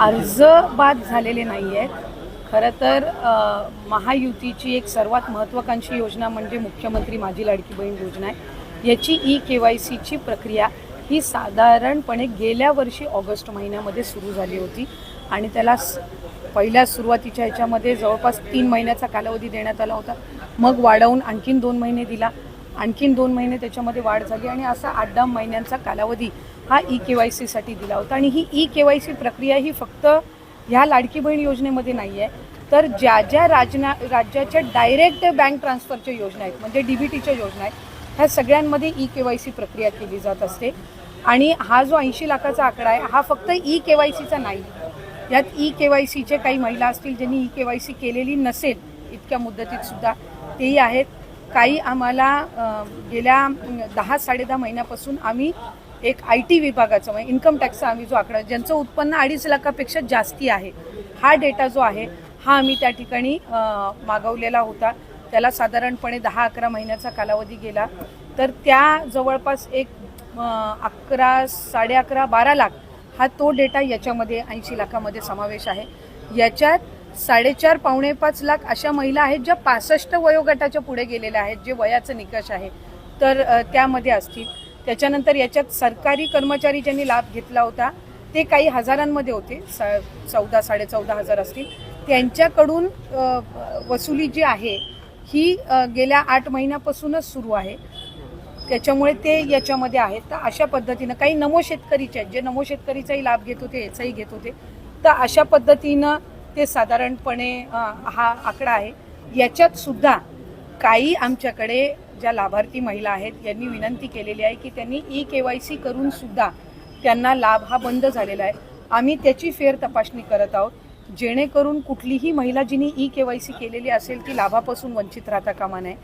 अर्ज बाद झालेले नाही आहेत. खरं तर महायुतीची एक सर्वात महत्त्वाकांक्षी योजना म्हणजे मुख्यमंत्री माझी लाडकी बहीण योजना आहे. याची KYCची प्रक्रिया ही साधारणपणे गेल्या वर्षी ऑगस्ट महिन्यामध्ये सुरू झाली होती आणि त्याला पहिल्या सुरुवातीच्या ह्याच्यामध्ये जवळपास 3 महिन्याचा कालावधी देण्यात आला होता. मग वाढवून आणखीन 2 महिने दिला, आणखीन 2 महिने त्याच्यामध्ये वाढ झाली आणि असा 8-10 महिन्यांचा कालावधी हा KYCसाठी दिला होता. आणि ही KYC प्रक्रिया ही फक्त ह्या लाडकी बहीण योजनेमध्ये नाही आहे, तर ज्या ज्या राज्याच्या डायरेक्ट बँक ट्रान्सफरच्या योजना आहेत म्हणजे DBTच्या योजना आहेत, ह्या सगळ्यांमध्ये KYC प्रक्रिया केली जात असते. आणि हा जो 80 लाखाचा आकडा आहे हा फक्त KYCचा नाही. यात KYCचे काही महिला असतील ज्यांनी KYC केलेली नसेल इतक्या मुदतीत सुद्धा तेही आहेत. काही आम्हाला गेल्या 10-10.5 महिन्यापासून आम्ही एक IT विभागाचा म्हणजे इन्कम टॅक्सचा आम्ही जो आकडा ज्यांचं उत्पन्न 2.5 लाखापेक्षा जास्ती आहे हा डेटा जो आहे हा आम्ही त्या ठिकाणी मागवलेला होता. त्याला साधारणपणे 10-11 महिन्याचा कालावधी गेला. तर त्या जवळपास एक 11, 11.5, 12 लाख हा तो डेटा याच्यामध्ये 80 लाखामध्ये समावेश आहे. याच्यात 4.5 पावणे 5 लाख अशा महिला आहेत ज्या 65 वयोगटाच्या पुढे गेलेल्या आहेत, जे वयाचं निकष आहे तर त्यामध्ये असतील. त्याच्यानंतर याच्यात सरकारी कर्मचारी ज्यांनी लाभ घेतला होता ते काही हजारांमध्ये होते, 14-14.5 हजार असतील. त्यांच्याकडून वसुली जी आहे ही गेल्या 8 महिन्यापासूनच सुरू आहे, त्याच्यामुळे ते याच्यामध्ये आहेत. तर अशा पद्धतीनं काही नमो शेतकरीचे आहेत जे नमो शेतकरीचाही लाभ घेत होते, याचाही घेत होते. तर अशा पद्धतीनं ते साधारणपणे हा आकडा आहे. याच्यात सुद्धा काही आमच्याकडे ज्या लाभार्थी महिला आहेत यांनी विनंती केलेली आहे की त्यांनी KYC करून सुद्धा त्यांना लाभ हा बंद झालेला आहे. आम्ही त्याची फेर तपासणी करत आहोत जेणेकरून कुठलीही महिला जिने KYC केलेली असेल ती लाभापासून वंचित राहता कामा नये.